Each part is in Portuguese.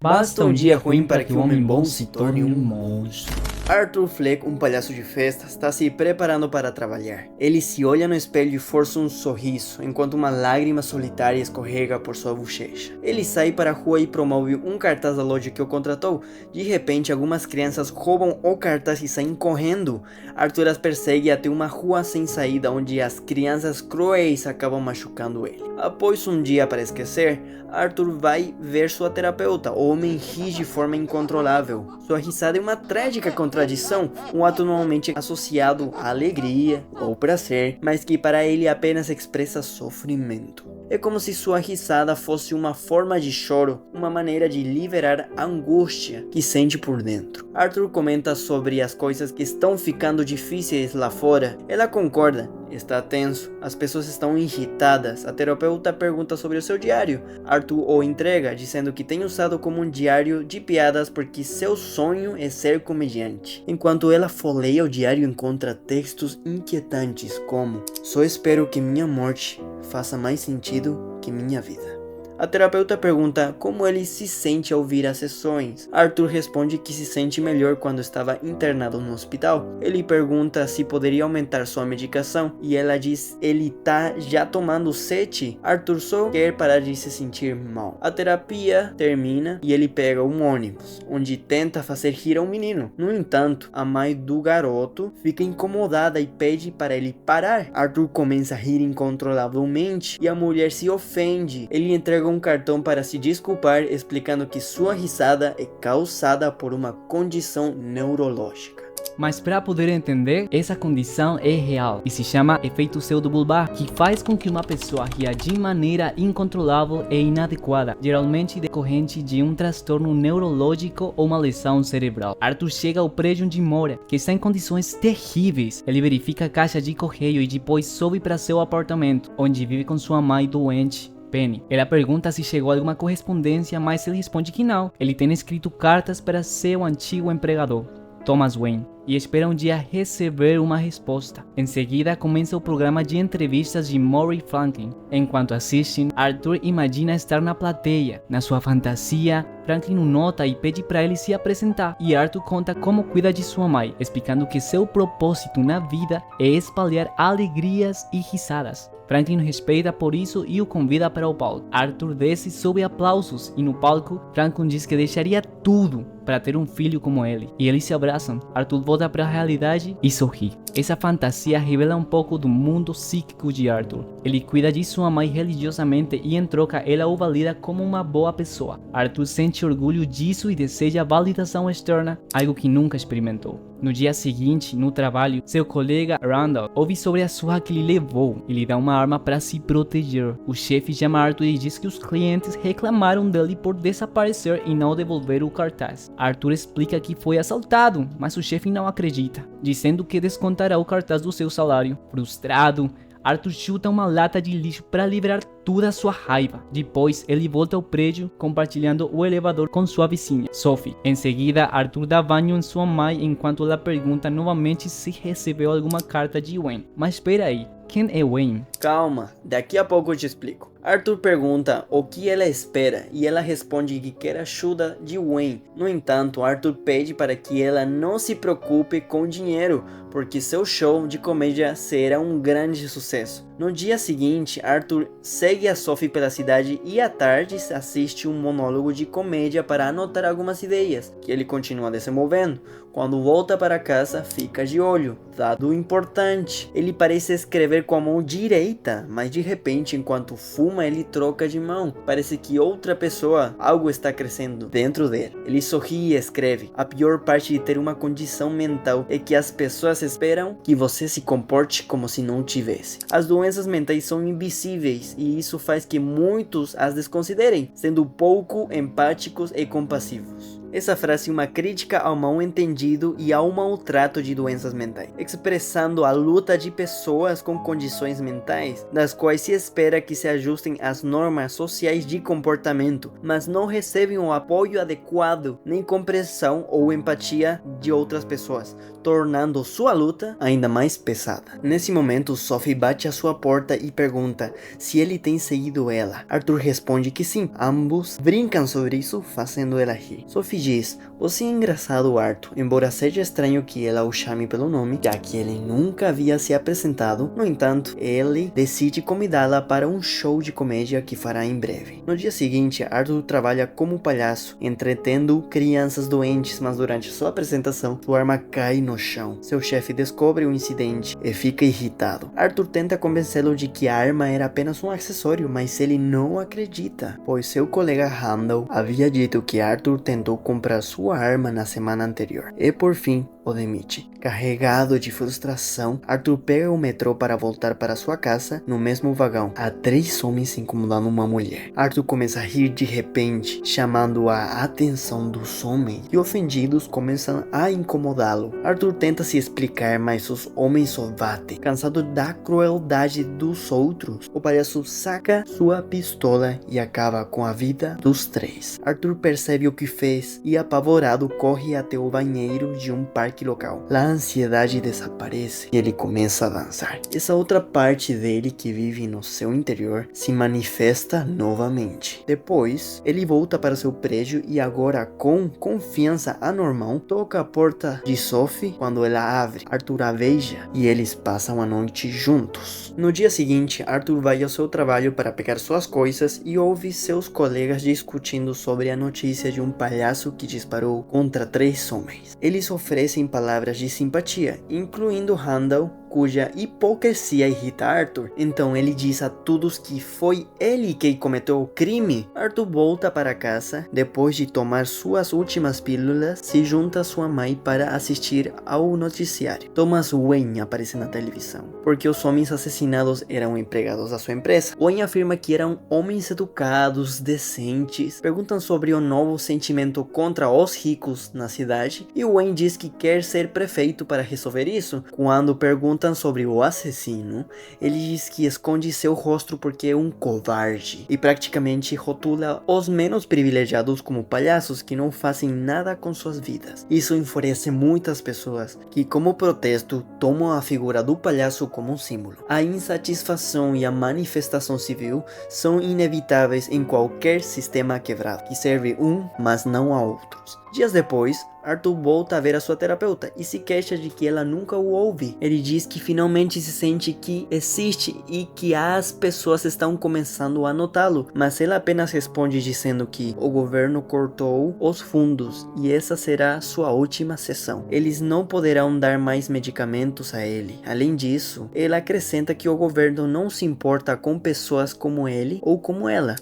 Basta um dia ruim para que o homem bom se torne um monstro. Arthur Fleck, um palhaço de festa, está se preparando para trabalhar. Ele se olha no espelho e força um sorriso, enquanto uma lágrima solitária escorrega por sua bochecha. Ele sai para a rua e promove um cartaz da loja que o contratou. De repente, algumas crianças roubam o cartaz e saem correndo. Arthur as persegue até uma rua sem saída, onde as crianças cruéis acabam machucando ele. Após um dia para esquecer, Arthur vai ver sua terapeuta. O homem ri de forma incontrolável. Sua risada é uma trágica contradição, um ato normalmente associado à alegria ou prazer, mas que para ele apenas expressa sofrimento. É como se sua risada fosse uma forma de choro, uma maneira de liberar a angústia que sente por dentro. Arthur comenta sobre as coisas que estão ficando difíceis lá fora. Ela concorda. Está tenso, as pessoas estão irritadas. A terapeuta pergunta sobre o seu diário. Arthur o entrega, dizendo que tem usado como um diário de piadas porque seu sonho é ser comediante. Enquanto ela folheia o diário, encontra textos inquietantes como: "Só espero que minha morte faça mais sentido que minha vida." A terapeuta pergunta como ele se sente ao vir às sessões. Arthur responde que se sente melhor quando estava internado no hospital. Ele pergunta se poderia aumentar sua medicação e ela diz ele tá já tomando 7. Arthur só quer parar de se sentir mal. A terapia termina e ele pega um ônibus, onde tenta fazer rir a um menino. No entanto, a mãe do garoto fica incomodada e pede para ele parar. Arthur começa a rir incontrolavelmente e a mulher se ofende. Ele entrega um cartão para se desculpar, explicando que sua risada é causada por uma condição neurológica. Mas para poder entender, essa condição é real e se chama efeito pseudobulbar, que faz com que uma pessoa ria de maneira incontrolável e inadequada, geralmente decorrente de um transtorno neurológico ou uma lesão cerebral. Arthur chega ao prédio onde mora, que está em condições terríveis. Ele verifica a caixa de correio e depois sobe para seu apartamento, onde vive com sua mãe doente, Penny. Ela pergunta se chegou alguma correspondência, mas ele responde que não. Ele tem escrito cartas para seu antigo empregador, Thomas Wayne, e espera um dia receber uma resposta. Em seguida, começa o programa de entrevistas de Murray Franklin. Enquanto assistem, Arthur imagina estar na plateia. Na sua fantasia, Franklin o nota e pede para ele se apresentar. E Arthur conta como cuida de sua mãe, explicando que seu propósito na vida é espalhar alegrias e risadas. Franklin o respeita por isso e o convida para o palco. Arthur desce sob aplausos e no palco, Franklin diz que deixaria tudo para ter um filho como ele. E eles se abraçam. Arthur volta para a realidade e sorri. Essa fantasia revela um pouco do mundo psíquico de Arthur. Ele cuida de sua mãe religiosamente e em troca ela o valida como uma boa pessoa. Arthur sente orgulho disso e deseja validação externa, algo que nunca experimentou. No dia seguinte, no trabalho, seu colega Randall ouve sobre a surra que ele levou e lhe dá uma arma para se proteger. O chefe chama Arthur e diz que os clientes reclamaram dele por desaparecer e não devolver o cartaz. Arthur explica que foi assaltado, mas o chefe não acredita, dizendo que descontará o cartaz do seu salário. Frustrado, Arthur chuta uma lata de lixo para liberar toda a sua raiva. Depois, ele volta ao prédio, compartilhando o elevador com sua vizinha, Sophie. Em seguida, Arthur dá banho em sua mãe enquanto ela pergunta novamente se recebeu alguma carta de Wayne. Mas espera aí, quem é Wayne? Calma, daqui a pouco eu te explico. Arthur pergunta o que ela espera e ela responde que quer ajuda de Wayne. No entanto, Arthur pede para que ela não se preocupe com o dinheiro, porque seu show de comédia será um grande sucesso. No dia seguinte, Arthur segue a Sophie pela cidade e à tarde assiste um monólogo de comédia para anotar algumas ideias, que ele continua desenvolvendo. Quando volta para casa, fica de olho. Dado importante, ele parece escrever com a mão direita, mas de repente, enquanto fuma, ele troca de mão. Parece que outra pessoa, algo está crescendo dentro dele. Ele sorri e escreve: "A pior parte de ter uma condição mental é que as pessoas esperam que você se comporte como se não tivesse. As doenças mentais são invisíveis e isso faz que muitos as desconsiderem, sendo pouco empáticos e compassivos." Essa frase é uma crítica ao mal entendido e ao maltrato de doenças mentais, expressando a luta de pessoas com condições mentais, das quais se espera que se ajustem às normas sociais de comportamento, mas não recebem o apoio adequado, nem compreensão ou empatia de outras pessoas, tornando sua luta ainda mais pesada. Nesse momento, Sophie bate à sua porta e pergunta se ele tem seguido ela. Arthur responde que sim. Ambos brincam sobre isso, fazendo ela rir. Sophie diz: "Você é engraçado, Arthur", embora seja estranho que ela o chame pelo nome, já que ele nunca havia se apresentado. No entanto, ele decide convidá-la para um show de comédia que fará em breve. No dia seguinte, Arthur trabalha como palhaço, entretendo crianças doentes, mas durante sua apresentação, sua arma cai no chão. Seu chefe descobre o incidente e fica irritado. Arthur tenta convencê-lo de que a arma era apenas um acessório, mas ele não acredita, pois seu colega Randall havia dito que Arthur tentou comprar sua arma na semana anterior. E por fim, o demite. Carregado de frustração, Arthur pega o metrô para voltar para sua casa. No mesmo vagão, há 3 homens incomodando uma mulher. Arthur começa a rir de repente, chamando a atenção dos homens, e ofendidos começam a incomodá-lo. Arthur tenta se explicar, mas os homens o batem. Cansado da crueldade dos outros, o palhaço saca sua pistola e acaba com a vida dos 3. Arthur percebe o que fez e, apavorado, corre até o banheiro de um parque local. A ansiedade desaparece e ele começa a dançar. Essa outra parte dele que vive no seu interior se manifesta novamente. Depois, ele volta para seu prédio e agora, com confiança anormal, toca a porta de Sophie. Quando ela abre, Arthur a beija e eles passam a noite juntos. No dia seguinte, Arthur vai ao seu trabalho para pegar suas coisas e ouve seus colegas discutindo sobre a notícia de um palhaço que disparou contra 3 homens. Eles oferecem palavras de simpatia, incluindo Randall, cuja hipocrisia irrita Arthur. Então ele diz a todos que foi ele quem cometeu o crime. Arthur volta para casa. Depois de tomar suas últimas pílulas, se junta a sua mãe para assistir ao noticiário. Thomas Wayne aparece na televisão, porque os homens assassinados eram empregados da sua empresa. Wayne afirma que eram homens educados, decentes. Perguntam sobre o novo sentimento contra os ricos na cidade, e Wayne diz que quer ser prefeito para resolver isso. Quando perguntam sobre o assassino, ele diz que esconde seu rosto porque é um covarde, e praticamente rotula os menos privilegiados como palhaços que não fazem nada com suas vidas. Isso enfurece muitas pessoas, que como protesto tomam a figura do palhaço como um símbolo. A insatisfação e a manifestação civil são inevitáveis em qualquer sistema quebrado, que serve mas não a outros. Dias depois, Arthur volta a ver a sua terapeuta e se queixa de que ela nunca o ouve. Ele diz que finalmente se sente que existe e que as pessoas estão começando a notá-lo, mas ela apenas responde dizendo que o governo cortou os fundos e essa será sua última sessão. Eles não poderão dar mais medicamentos a ele. Além disso, ela acrescenta que o governo não se importa com pessoas como ele ou como ela.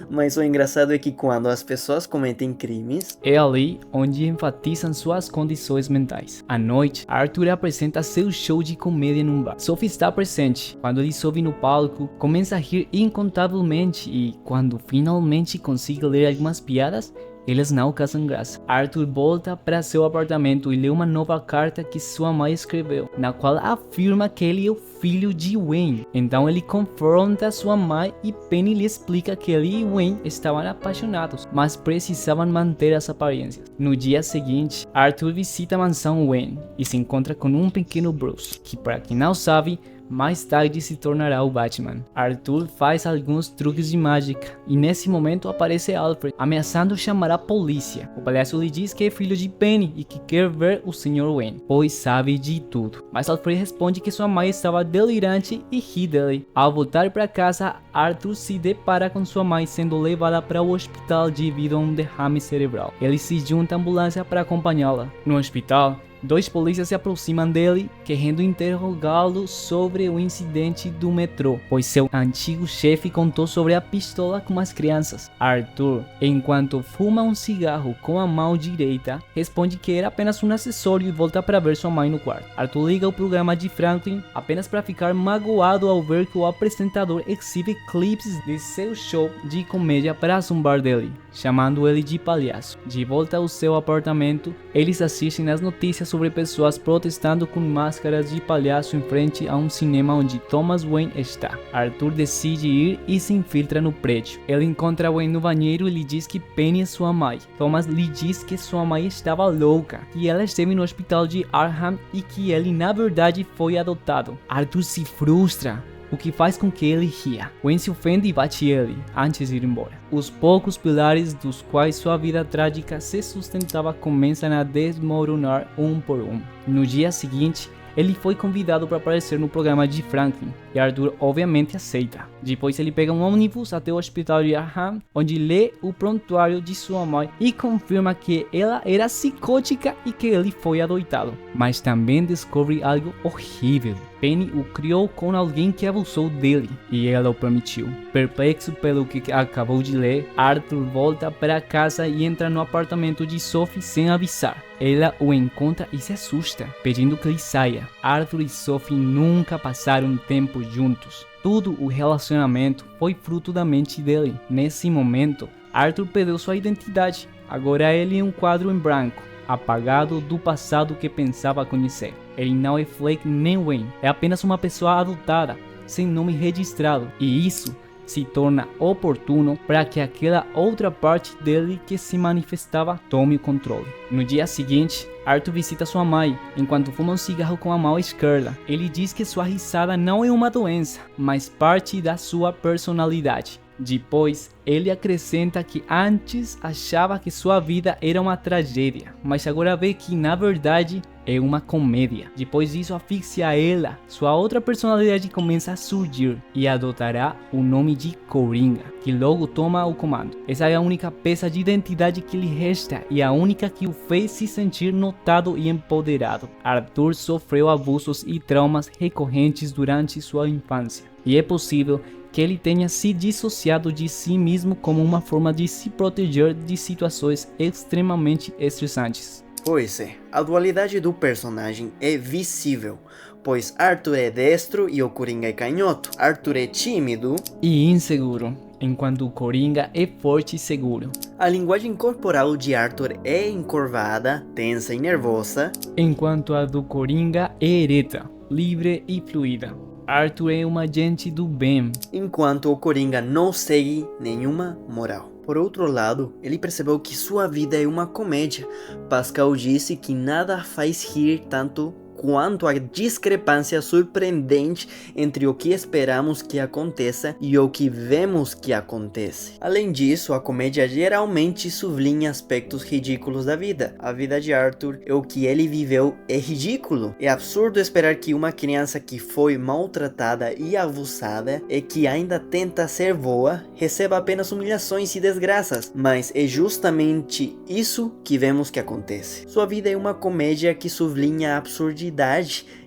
Mas o engraçado é que quando as pessoas cometem crimes, é ali onde enfatizam suas condições mentais. À noite, Arthur apresenta seu show de comédia num bar. Sophie está presente. Quando ele sobe no palco, começa a rir incontavelmente e, quando finalmente consegue ler algumas piadas, eles não causam graça. Arthur volta para seu apartamento e lê uma nova carta que sua mãe escreveu, na qual afirma que ele é o filho de Wayne. Então ele confronta sua mãe e Penny lhe explica que ele e Wayne estavam apaixonados, mas precisavam manter as aparências. No dia seguinte, Arthur visita a mansão Wayne e se encontra com um pequeno Bruce, que, para quem não sabe, mais tarde se tornará o Batman. Arthur faz alguns truques de mágica e nesse momento aparece Alfred, ameaçando chamar a polícia. O palhaço lhe diz que é filho de Penny e que quer ver o Sr. Wayne, pois sabe de tudo. Mas Alfred responde que sua mãe estava delirante e ri dele. Ao voltar para casa, Arthur se depara com sua mãe sendo levada para o hospital devido a um derrame cerebral. Ele se junta à ambulância para acompanhá-la. No hospital, 2 polícias se aproximam dele, querendo interrogá-lo sobre o incidente do metrô, pois seu antigo chefe contou sobre a pistola com as crianças. Arthur, enquanto fuma um cigarro com a mão direita, responde que era apenas um acessório e volta para ver sua mãe no quarto. Arthur liga o programa de Franklin apenas para ficar magoado ao ver que o apresentador exibe clipes de seu show de comédia para zombar dele. chamando ele de palhaço. De volta ao seu apartamento, eles assistem às notícias sobre pessoas protestando com máscaras de palhaço em frente a um cinema onde Thomas Wayne está. Arthur decide ir e se infiltra no prédio. Ele encontra Wayne no banheiro e lhe diz que Penny é sua mãe. Thomas lhe diz que sua mãe estava louca, que ela esteve no hospital de Arkham e que ele na verdade foi adotado. Arthur se frustra, o que faz com que ele ria. Wayne se ofende e bate ele antes de ir embora. Os poucos pilares dos quais sua vida trágica se sustentava começam a desmoronar um por um. No dia seguinte, ele foi convidado para aparecer no programa de Franklin, e Arthur obviamente aceita. Depois ele pega um ônibus até o hospital de Arkham, onde lê o prontuário de sua mãe e confirma que ela era psicótica e que ele foi adotado. Mas também descobre algo horrível. Penny o criou com alguém que abusou dele, e ela o permitiu. Perplexo pelo que acabou de ler, Arthur volta para casa e entra no apartamento de Sophie sem avisar. Ela o encontra e se assusta, pedindo que ele saia. Arthur e Sophie nunca passaram tempo juntos. Todo o relacionamento foi fruto da mente dele. Nesse momento, Arthur perdeu sua identidade. Agora ele é um quadro em branco, apagado do passado que pensava conhecer. Ele não é Flake nem Wayne, é apenas uma pessoa adotada, sem nome registrado, e isso se torna oportuno para que aquela outra parte dele que se manifestava tome o controle. No dia seguinte, Arthur visita sua mãe, enquanto fuma um cigarro com a mão esquerda. Ele diz que sua risada não é uma doença, mas parte da sua personalidade. Depois, ele acrescenta que antes achava que sua vida era uma tragédia, mas agora vê que na verdade é uma comédia. Depois disso, asfixia ela. Sua outra personalidade começa a surgir e adotará o nome de Coringa, que logo toma o comando. Essa é a única peça de identidade que lhe resta e a única que o fez se sentir notado e empoderado. Arthur sofreu abusos e traumas recorrentes durante sua infância, e é possível que ele tenha se dissociado de si mesmo como uma forma de se proteger de situações extremamente estressantes. Pois é, a dualidade do personagem é visível, pois Arthur é destro e o Coringa é canhoto. Arthur é tímido e inseguro, enquanto o Coringa é forte e seguro. A linguagem corporal de Arthur é encurvada, tensa e nervosa, enquanto a do Coringa é ereta, livre e fluida. Arthur é um agente do bem, enquanto o Coringa não segue nenhuma moral. Por outro lado, ele percebeu que sua vida é uma comédia. Pascal disse que nada faz rir tanto quanto a discrepância surpreendente entre o que esperamos que aconteça e o que vemos que acontece. Além disso, a comédia geralmente sublinha aspectos ridículos da vida. A vida de Arthur e o que ele viveu é ridículo. É absurdo esperar que uma criança que foi maltratada e abusada e que ainda tenta ser boa receba apenas humilhações e desgraças, mas é justamente isso que vemos que acontece. Sua vida é uma comédia que sublinha a absurdidade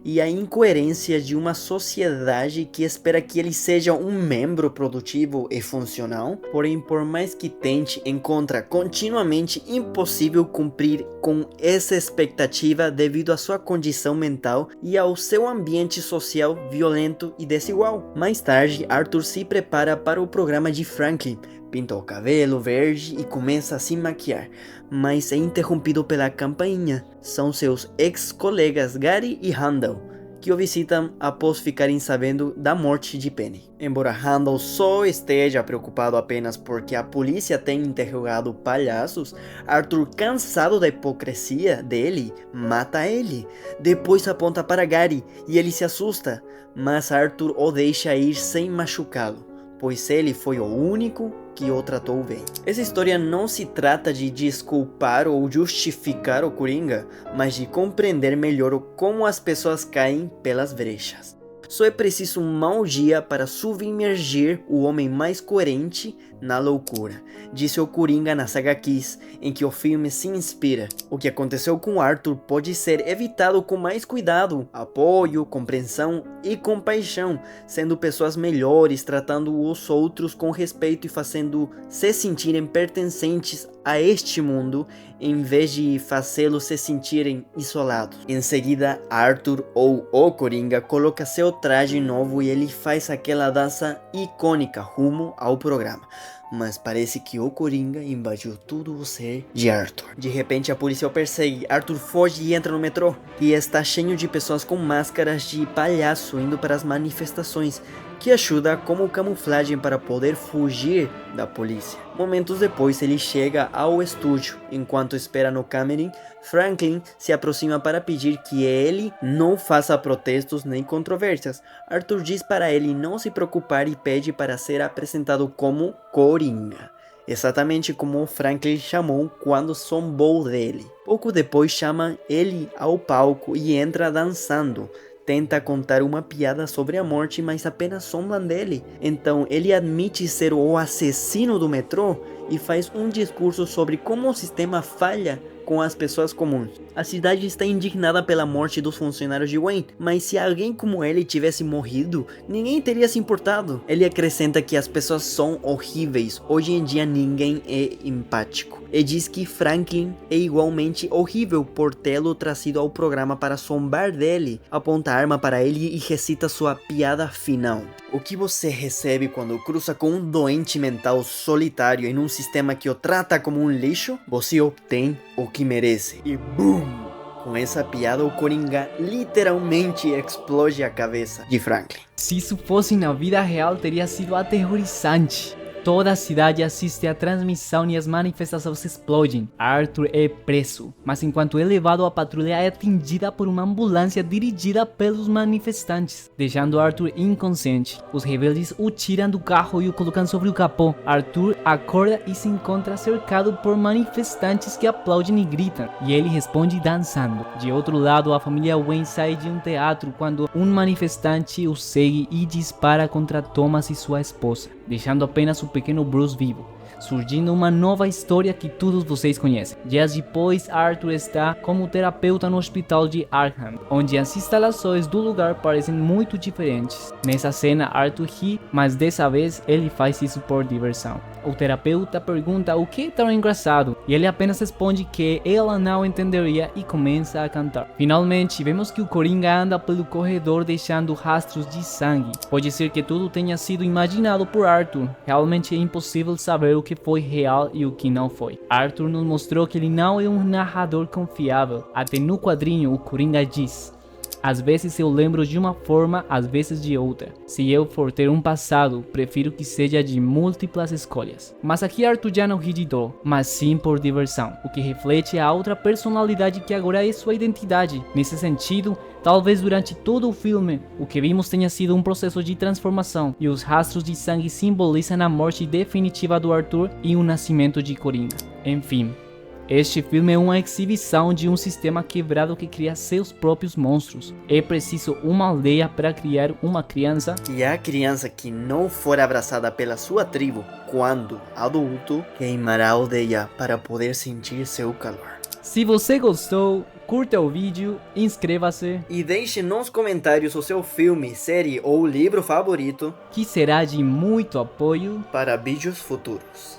e a incoerência de uma sociedade que espera que ele seja um membro produtivo e funcional, porém por mais que tente, encontra continuamente impossível cumprir com essa expectativa devido à sua condição mental e ao seu ambiente social violento e desigual. Mais tarde, Arthur se prepara para o programa de Franklin, pinta o cabelo verde e começa a se maquiar, mas é interrompido pela campainha. São seus ex-colegas Gary e Randall, que o visitam após ficarem sabendo da morte de Penny. Embora Randall só esteja preocupado apenas porque a polícia tem interrogado palhaços, Arthur, cansado da hipocrisia dele, mata ele. Depois aponta para Gary e ele se assusta, mas Arthur o deixa ir sem machucá-lo, pois ele foi o único que o tratou bem. Essa história não se trata de desculpar ou justificar o Coringa, mas de compreender melhor como as pessoas caem pelas brechas. Só é preciso um mau dia para submergir o homem mais coerente na loucura, disse o Coringa na saga Kiss, em que o filme se inspira. O que aconteceu com Arthur pode ser evitado com mais cuidado, apoio, compreensão e compaixão, sendo pessoas melhores, tratando os outros com respeito e fazendo se sentirem pertencentes a este mundo, em vez de fazê-los se sentirem isolados. Em seguida, Arthur, ou o Coringa, coloca seu traje novo e ele faz aquela dança icônica rumo ao programa. mas parece que o Coringa invadiu todo o ser de Arthur. De repente a polícia o persegue, Arthur foge e entra no metrô, e está cheio de pessoas com máscaras de palhaço indo para as manifestações, que ajuda como camuflagem para poder fugir da polícia. Momentos depois ele chega ao estúdio. Enquanto espera no camarim, Franklin se aproxima para pedir que ele não faça protestos nem controvérsias. Arthur diz para ele não se preocupar e pede para ser apresentado como Coringa, exatamente como Franklin chamou quando zombou dele. Pouco depois chama ele ao palco e entra dançando. Tenta contar uma piada sobre a morte, mas apenas zombam dele. Então ele admite ser o assassino do metrô e faz um discurso sobre como o sistema falha com as pessoas comuns. A cidade está indignada pela morte dos funcionários de Wayne, mas se alguém como ele tivesse morrido, ninguém teria se importado. Ele acrescenta que as pessoas são horríveis, hoje em dia ninguém é empático. E diz que Franklin é igualmente horrível por tê-lo trazido ao programa para zombar dele, aponta a arma para ele e recita sua piada final. O que você recebe quando cruza com um doente mental solitário em um sistema que o trata como um lixo? Você obtém o que merece. E BOOM! Com essa piada o Coringa literalmente explode a cabeça de Franklin. Se isso fosse na vida real, teria sido aterrorizante. Toda a cidade assiste à transmissão e as manifestações explodem. Arthur é preso, mas enquanto é levado, a patrulha é atendida por uma ambulância dirigida pelos manifestantes, deixando Arthur inconsciente. Os rebeldes o tiram do carro e o colocam sobre o capô. Arthur acorda e se encontra cercado por manifestantes que aplaudem e gritam, e ele responde dançando. De outro lado, a família Wayne sai de um teatro quando um manifestante o segue e dispara contra Thomas e sua esposa, deixando apenas o pequeno Bruce vivo, surgindo uma nova história que todos vocês conhecem. Dias depois, Arthur está como terapeuta no hospital de Arkham, onde as instalações do lugar parecem muito diferentes. Nessa cena, Arthur ri, mas dessa vez ele faz isso por diversão. O terapeuta pergunta o que é tão engraçado, e ele apenas responde que ela não entenderia e começa a cantar. Finalmente, vemos que o Coringa anda pelo corredor deixando rastros de sangue. Pode ser que tudo tenha sido imaginado por Arthur. Realmente é impossível saber o que foi real e o que não foi. Arthur nos mostrou que ele não é um narrador confiável. Até no quadrinho, o Coringa diz: às vezes eu lembro de uma forma, às vezes de outra. Se eu for ter um passado, prefiro que seja de múltiplas escolhas. Mas aqui Arthur já não ri de dor, mas sim por diversão, o que reflete a outra personalidade que agora é sua identidade. Nesse sentido, talvez durante todo o filme, o que vimos tenha sido um processo de transformação, e os rastros de sangue simbolizam a morte definitiva do Arthur e o nascimento de Coringa. Enfim, este filme é uma exibição de um sistema quebrado que cria seus próprios monstros. É preciso uma aldeia para criar uma criança, E a criança que não for abraçada pela sua tribo quando adulto, queimará a aldeia para poder sentir seu calor. Se você gostou, curta o vídeo, inscreva-se, E deixe nos comentários o seu filme, série ou livro favorito que será de muito apoio. para vídeos futuros.